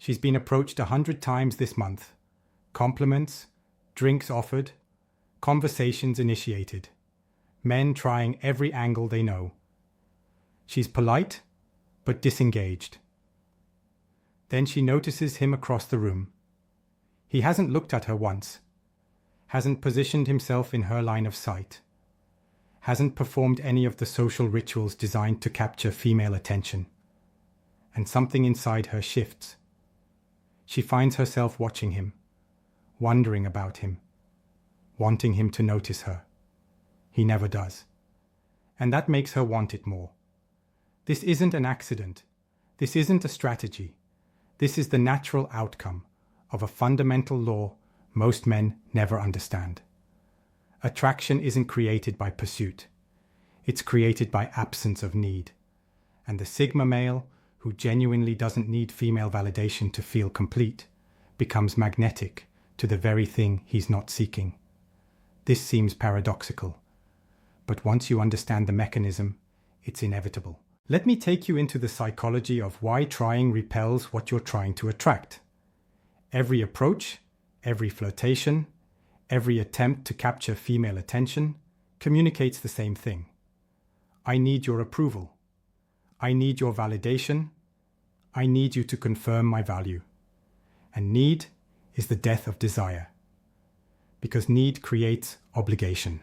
She's been approached 100 times this month. Compliments, drinks offered, conversations initiated. Men trying every angle they know. She's polite, but disengaged. Then she notices him across the room. He hasn't looked at her once, hasn't positioned himself in her line of sight, hasn't performed any of the social rituals designed to capture female attention. And something inside her shifts. She finds herself watching him, wondering about him, wanting him to notice her. He never does. And that makes her want it more. This isn't an accident. This isn't a strategy. This is the natural outcome of a fundamental law most men never understand. Attraction isn't created by pursuit. It's created by absence of need. And the Sigma male, who genuinely doesn't need female validation to feel complete, becomes magnetic to the very thing he's not seeking. This seems paradoxical, but once you understand the mechanism, it's inevitable. Let me take you into the psychology of why trying repels what you're trying to attract. Every approach, every flirtation, every attempt to capture female attention communicates the same thing. I need your approval. I need your validation. I need you to confirm my value. And need is the death of desire. Because need creates obligation.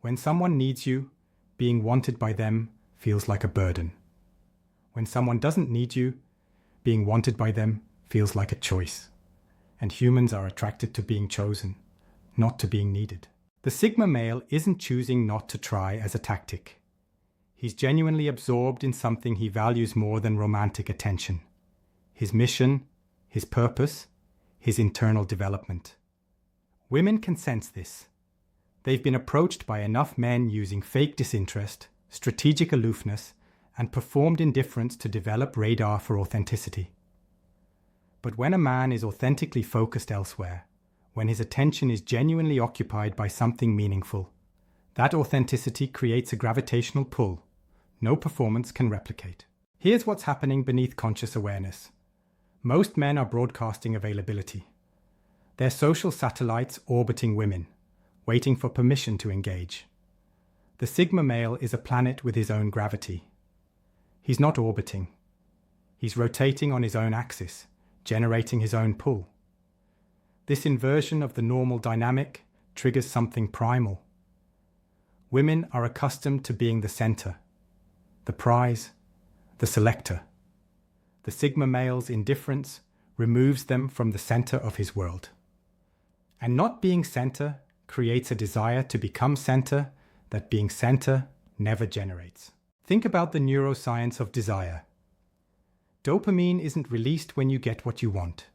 When someone needs you, being wanted by them feels like a burden. When someone doesn't need you, being wanted by them feels like a choice. And humans are attracted to being chosen, not to being needed. The Sigma male isn't choosing not to try as a tactic. He's genuinely absorbed in something he values more than romantic attention. His mission, his purpose, his internal development. Women can sense this. They've been approached by enough men using fake disinterest, strategic aloofness, and performed indifference to develop radar for authenticity. But when a man is authentically focused elsewhere, when his attention is genuinely occupied by something meaningful, that authenticity creates a gravitational pull no performance can replicate. Here's what's happening beneath conscious awareness. Most men are broadcasting availability. They're social satellites orbiting women, waiting for permission to engage. The Sigma male is a planet with his own gravity. He's not orbiting. He's rotating on his own axis, generating his own pull. This inversion of the normal dynamic triggers something primal. Women are accustomed to being the center, the prize, the selector. The Sigma male's indifference removes them from the center of his world. And not being center creates a desire to become center that being center never generates. Think about the neuroscience of desire. Dopamine isn't released when you get what you want.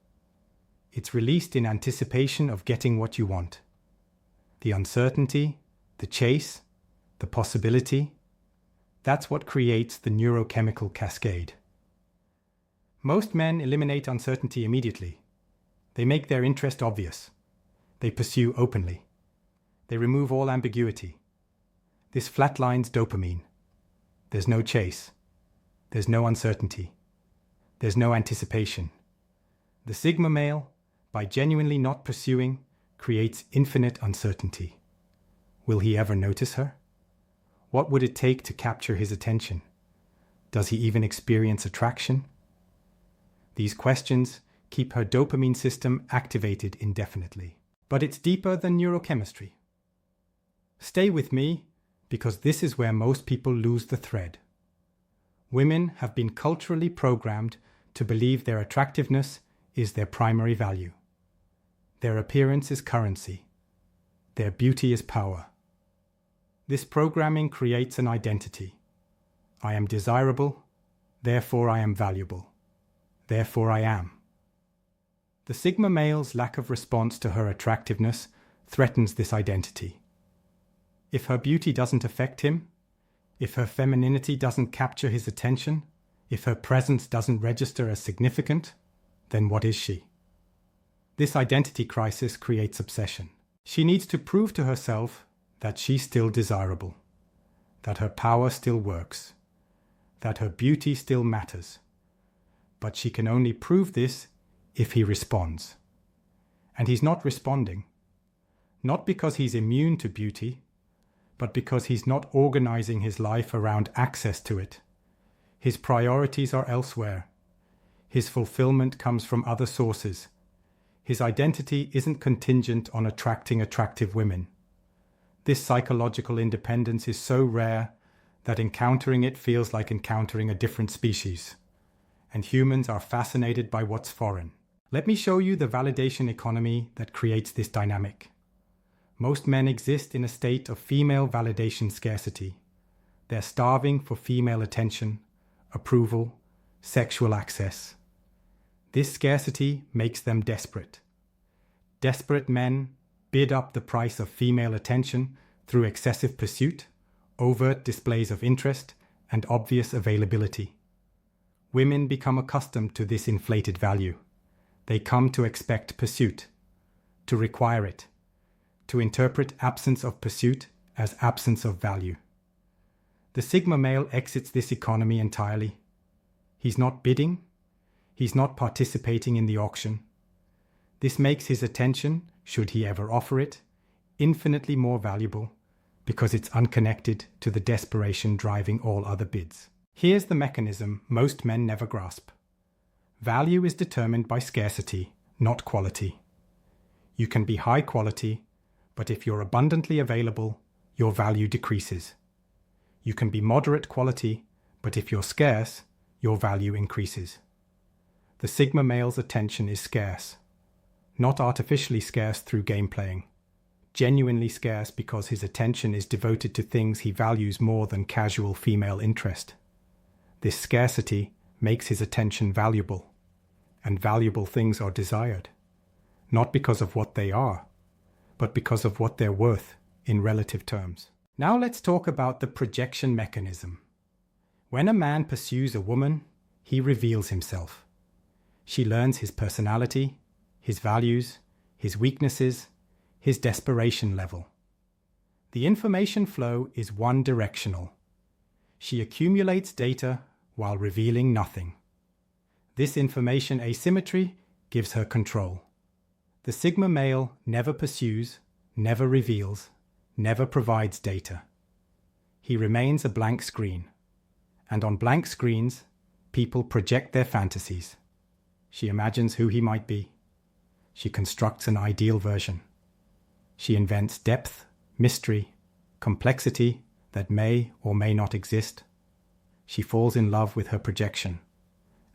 It's released in anticipation of getting what you want. The uncertainty, the chase, the possibility, that's what creates the neurochemical cascade. Most men eliminate uncertainty immediately. They make their interest obvious. They pursue openly. They remove all ambiguity. This flatlines dopamine. There's no chase. There's no uncertainty. There's no anticipation. The Sigma male, by genuinely not pursuing, creates infinite uncertainty. Will he ever notice her? What would it take to capture his attention? Does he even experience attraction? These questions keep her dopamine system activated indefinitely. But it's deeper than neurochemistry. Stay with me, because this is where most people lose the thread. Women have been culturally programmed to believe their attractiveness is their primary value. Their appearance is currency. Their beauty is power. This programming creates an identity. I am desirable, therefore I am valuable. Therefore I am. The Sigma male's lack of response to her attractiveness threatens this identity. If her beauty doesn't affect him, if her femininity doesn't capture his attention, if her presence doesn't register as significant, then what is she? This identity crisis creates obsession. She needs to prove to herself that she's still desirable, that her power still works, that her beauty still matters. but she can only prove this if he responds. And he's not responding. Not because he's immune to beauty, but because he's not organizing his life around access to it. His priorities are elsewhere. His fulfillment comes from other sources. His identity isn't contingent on attracting attractive women. This psychological independence is so rare that encountering it feels like encountering a different species. And humans are fascinated by what's foreign. Let me show you the validation economy that creates this dynamic. Most men exist in a state of female validation scarcity. They're starving for female attention, approval, sexual access. This scarcity makes them desperate. Desperate men bid up the price of female attention through excessive pursuit, overt displays of interest, and obvious availability. Women become accustomed to this inflated value. They come to expect pursuit, to require it, to interpret absence of pursuit as absence of value. The Sigma male exits this economy entirely. He's not bidding. He's not participating in the auction. This makes his attention, should he ever offer it, infinitely more valuable because it's unconnected to the desperation driving all other bids. Here's the mechanism most men never grasp. Value is determined by scarcity, not quality. You can be high quality, but if you're abundantly available, your value decreases. You can be moderate quality, but if you're scarce, your value increases. The Sigma male's attention is scarce, not artificially scarce through game playing, genuinely scarce because his attention is devoted to things he values more than casual female interest. This scarcity makes his attention valuable, and valuable things are desired, not because of what they are, but because of what they're worth in relative terms. Now let's talk about the projection mechanism. When a man pursues a woman, he reveals himself. She learns his personality, his values, his weaknesses, his desperation level. The information flow is one-directional. She accumulates data while revealing nothing. This information asymmetry gives her control. The Sigma male never pursues, never reveals, never provides data. He remains a blank screen. And on blank screens, people project their fantasies. She imagines who he might be. She constructs an ideal version. She invents depth, mystery, complexity that may or may not exist. She falls in love with her projection,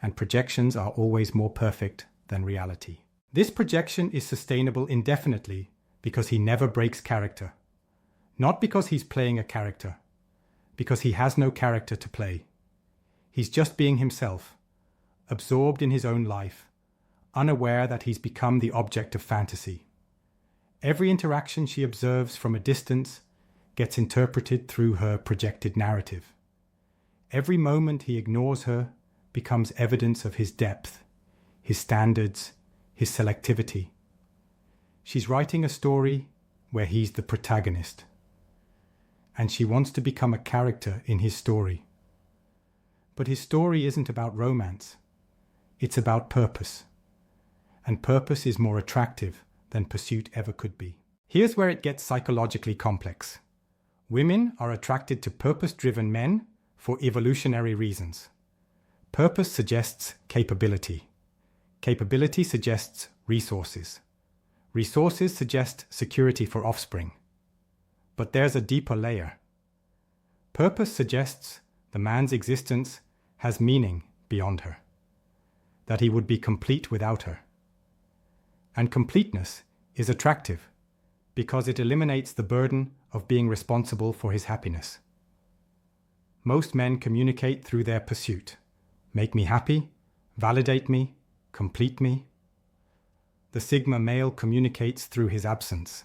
and projections are always more perfect than reality. This projection is sustainable indefinitely because he never breaks character. Not because he's playing a character, because he has no character to play. He's just being himself, absorbed in his own life, unaware that he's become the object of fantasy. Every interaction she observes from a distance gets interpreted through her projected narrative. Every moment he ignores her becomes evidence of his depth, his standards, his selectivity. She's writing a story where he's the protagonist, and she wants to become a character in his story. But his story isn't about romance. It's about purpose. And purpose is more attractive than pursuit ever could be. Here's where it gets psychologically complex. Women are attracted to purpose-driven men for evolutionary reasons. Purpose suggests capability. Capability suggests resources. Resources suggest security for offspring. But there's a deeper layer. Purpose suggests the man's existence has meaning beyond her, that he would be complete without her. And completeness is attractive because it eliminates the burden of being responsible for his happiness. Most men communicate through their pursuit. Make me happy, validate me, complete me. The Sigma male communicates through his absence.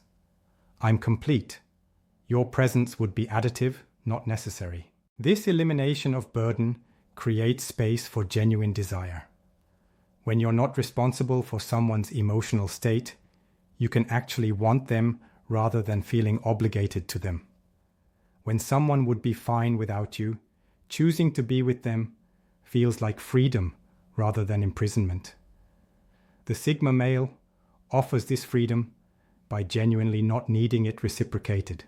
I'm complete. Your presence would be additive, not necessary. This elimination of burden creates space for genuine desire. When you're not responsible for someone's emotional state, you can actually want them rather than feeling obligated to them. When someone would be fine without you, choosing to be with them feels like freedom rather than imprisonment. The Sigma male offers this freedom by genuinely not needing it reciprocated.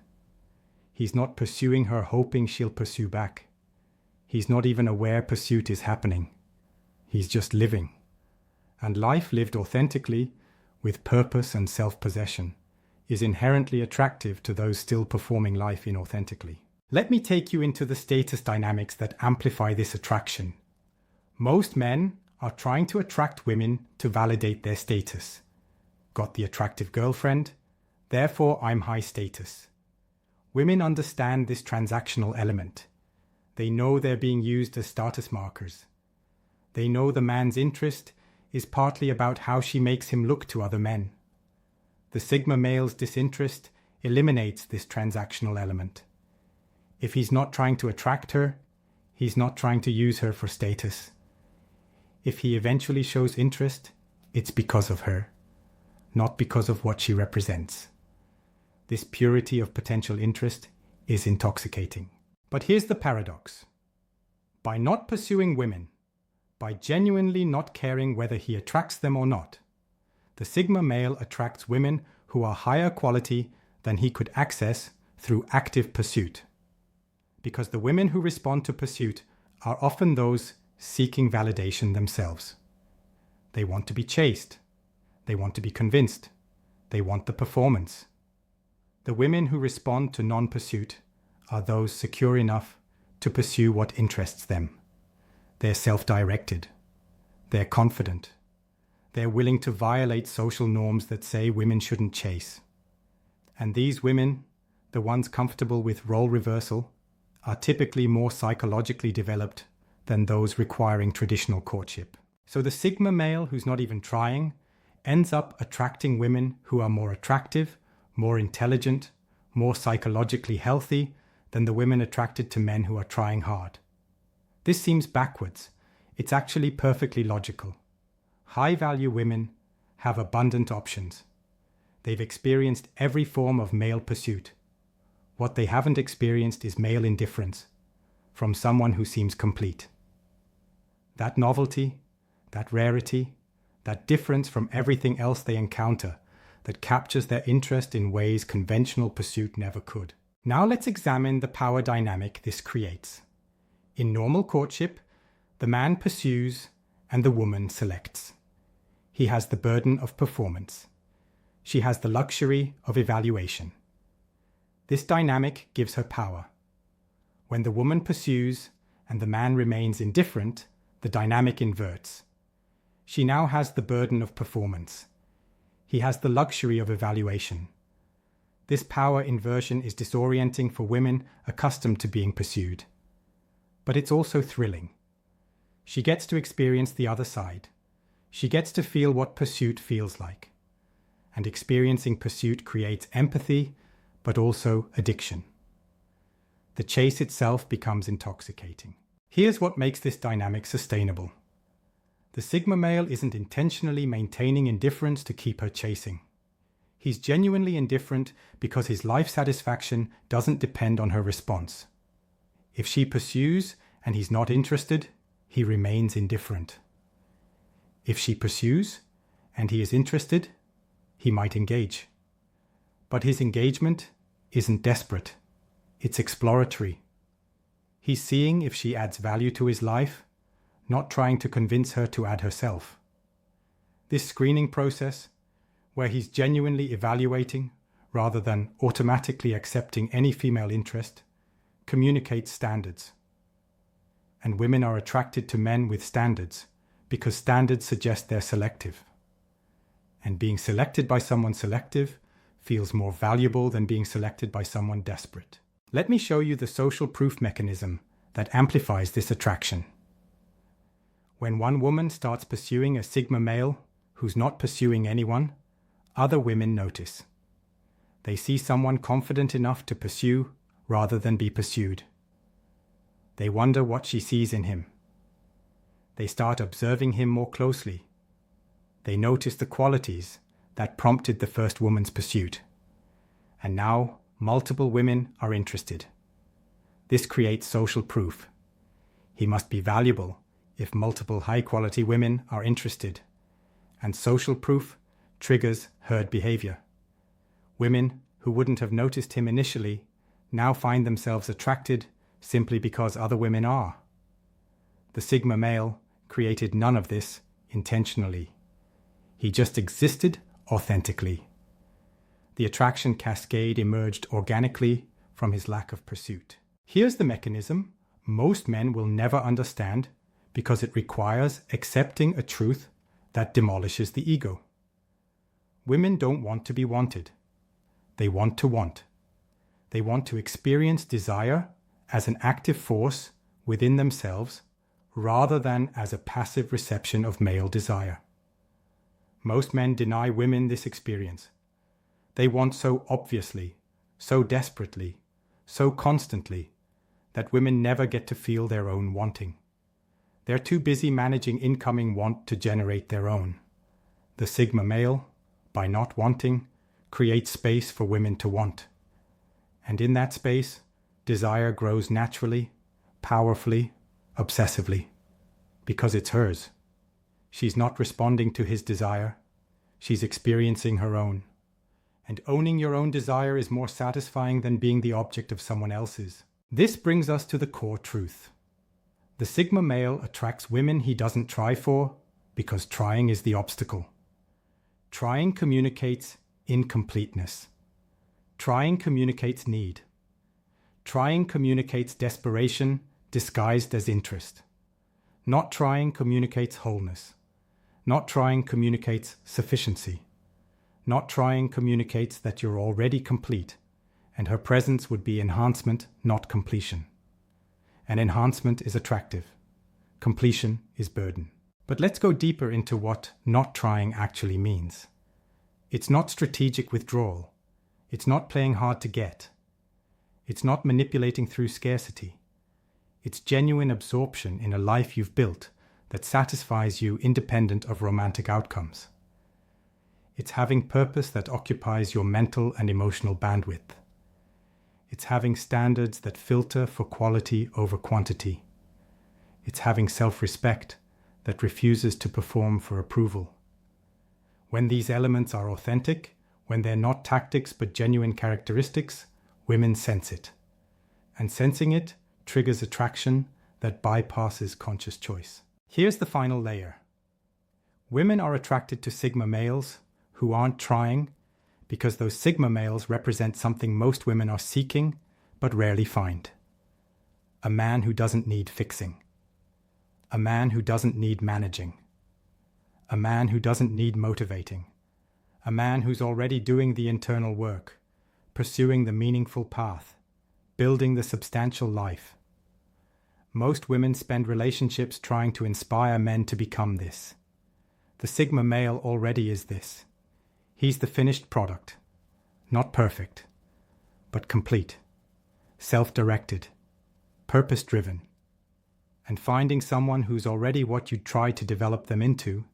He's not pursuing her hoping she'll pursue back. He's not even aware pursuit is happening. He's just living. And life lived authentically, with purpose and self-possession, is inherently attractive to those still performing life inauthentically. Let me take you into the status dynamics that amplify this attraction. Most men are trying to attract women to validate their status. Got the attractive girlfriend, therefore I'm high status. Women understand this transactional element. They know they're being used as status markers. They know the man's interest is partly about how she makes him look to other men. The Sigma male's disinterest eliminates this transactional element. If he's not trying to attract her, he's not trying to use her for status. If he eventually shows interest, it's because of her, not because of what she represents. This purity of potential interest is intoxicating. But here's the paradox. By not pursuing women, by genuinely not caring whether he attracts them or not, the Sigma male attracts women who are higher quality than he could access through active pursuit. Because the women who respond to pursuit are often those seeking validation themselves. They want to be chased. They want to be convinced. They want the performance. The women who respond to non-pursuit are those secure enough to pursue what interests them. They're self-directed. They're confident. They're willing to violate social norms that say women shouldn't chase. And these women, the ones comfortable with role reversal, are typically more psychologically developed than those requiring traditional courtship. So the Sigma male who's not even trying ends up attracting women who are more attractive, more intelligent, more psychologically healthy than the women attracted to men who are trying hard. This seems backwards. It's actually perfectly logical. High-value women have abundant options. They've experienced every form of male pursuit. What they haven't experienced is male indifference from someone who seems complete. That novelty, that rarity, that difference from everything else they encounter that captures their interest in ways conventional pursuit never could. Now let's examine the power dynamic this creates. In normal courtship, the man pursues and the woman selects. He has the burden of performance. She has the luxury of evaluation. This dynamic gives her power. When the woman pursues and the man remains indifferent, the dynamic inverts. She now has the burden of performance. He has the luxury of evaluation. This power inversion is disorienting for women accustomed to being pursued. But it's also thrilling. She gets to experience the other side. She gets to feel what pursuit feels like. And experiencing pursuit creates empathy, but also addiction. The chase itself becomes intoxicating. Here's what makes this dynamic sustainable. The Sigma male isn't intentionally maintaining indifference to keep her chasing. He's genuinely indifferent because his life satisfaction doesn't depend on her response. If she pursues and he's not interested, he remains indifferent. If she pursues and he is interested, he might engage. But his engagement isn't desperate. It's exploratory. He's seeing if she adds value to his life, not trying to convince her to add herself. This screening process, where he's genuinely evaluating rather than automatically accepting any female interest, communicates standards. And women are attracted to men with standards because standards suggest they're selective. And being selected by someone selective feels more valuable than being selected by someone desperate. Let me show you the social proof mechanism that amplifies this attraction. When one woman starts pursuing a Sigma male who's not pursuing anyone, other women notice. They see someone confident enough to pursue rather than be pursued. They wonder what she sees in him. They start observing him more closely. They notice the qualities that prompted the first woman's pursuit. And now multiple women are interested. This creates social proof. He must be valuable if multiple high-quality women are interested, and social proof triggers herd behavior. Women who wouldn't have noticed him initially now find themselves attracted simply because other women are. The Sigma male created none of this intentionally. He just existed authentically. The attraction cascade emerged organically from his lack of pursuit. Here's the mechanism most men will never understand because it requires accepting a truth that demolishes the ego. Women don't want to be wanted. They want to want. They want to experience desire as an active force within themselves rather than as a passive reception of male desire. Most men deny women this experience. They want so obviously, so desperately, so constantly, that women never get to feel their own wanting. They're too busy managing incoming want to generate their own. The Sigma male, by not wanting, creates space for women to want. And in that space, desire grows naturally, powerfully, obsessively, because it's hers. She's not responding to his desire. She's experiencing her own. And owning your own desire is more satisfying than being the object of someone else's. This brings us to the core truth. The Sigma male attracts women he doesn't try for because trying is the obstacle. Trying communicates incompleteness. Trying communicates need. Trying communicates desperation disguised as interest. Not trying communicates wholeness. Not trying communicates sufficiency. Not trying communicates that you're already complete, and her presence would be enhancement, not completion. And enhancement is attractive. Completion is burden. But let's go deeper into what not trying actually means. It's not strategic withdrawal. It's not playing hard to get. It's not manipulating through scarcity. It's genuine absorption in a life you've built that satisfies you independent of romantic outcomes. It's having purpose that occupies your mental and emotional bandwidth. It's having standards that filter for quality over quantity. It's having self-respect that refuses to perform for approval. When these elements are authentic, when they're not tactics but genuine characteristics, women sense it. And sensing it triggers attraction that bypasses conscious choice. Here's the final layer. Women are attracted to Sigma males who aren't trying because those Sigma males represent something most women are seeking but rarely find. A man who doesn't need fixing. A man who doesn't need managing. A man who doesn't need motivating. A man who's already doing the internal work, pursuing the meaningful path, building the substantial life. Most women spend relationships trying to inspire men to become this. The Sigma male already is this. He's the finished product. Not perfect, but complete. Self-directed. Purpose-driven. And finding someone who's already what you try to develop them into,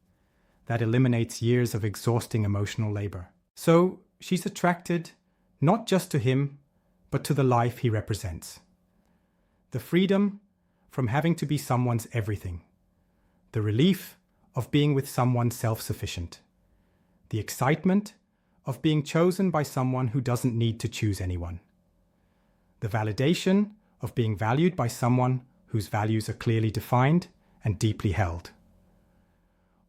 that eliminates years of exhausting emotional labor. So she's attracted not just to him, but to the life he represents. The freedom from having to be someone's everything. The relief of being with someone self-sufficient. The excitement of being chosen by someone who doesn't need to choose anyone. The validation of being valued by someone whose values are clearly defined and deeply held.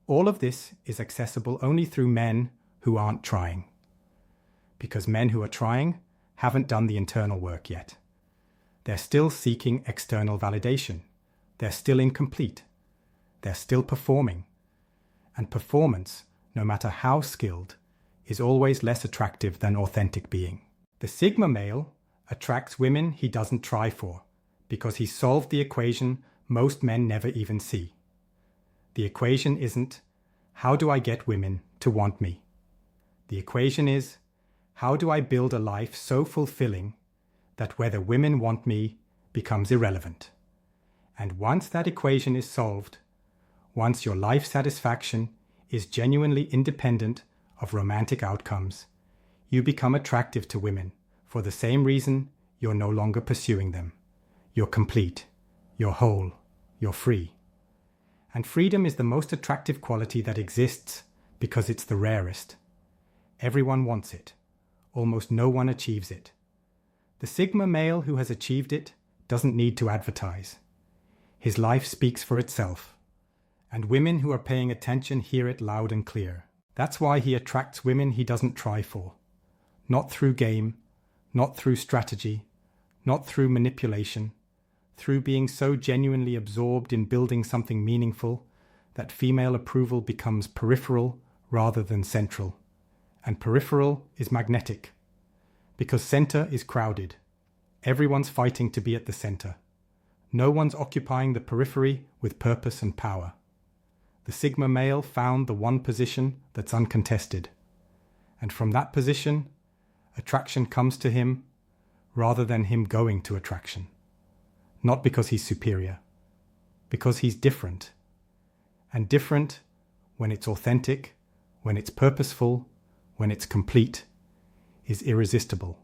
All of this is accessible only through men who aren't trying. Because men who are trying haven't done the internal work yet. They're still seeking external validation. They're still incomplete. They're still performing. And performance, no matter how skilled, is always less attractive than authentic being. The Sigma male attracts women he doesn't try for because he solved the equation most men never even see. The equation isn't, how do I get women to want me? The equation is, how do I build a life so fulfilling that whether women want me becomes irrelevant? And once that equation is solved, once your life satisfaction is genuinely independent of romantic outcomes, you become attractive to women for the same reason you're no longer pursuing them. You're complete, you're whole, you're free. And freedom is the most attractive quality that exists because it's the rarest. Everyone wants it. Almost no one achieves it. The Sigma male who has achieved it doesn't need to advertise. His life speaks for itself. And women who are paying attention hear it loud and clear. That's why he attracts women he doesn't try for. Not through game, not through strategy, not through manipulation, through being so genuinely absorbed in building something meaningful that female approval becomes peripheral rather than central. And peripheral is magnetic, because center is crowded. Everyone's fighting to be at the center. No one's occupying the periphery with purpose and power. The Sigma male found the one position that's uncontested. And from that position, attraction comes to him rather than him going to attraction. Not because he's superior, because he's different. And different, when it's authentic, when it's purposeful, when it's complete, is irresistible.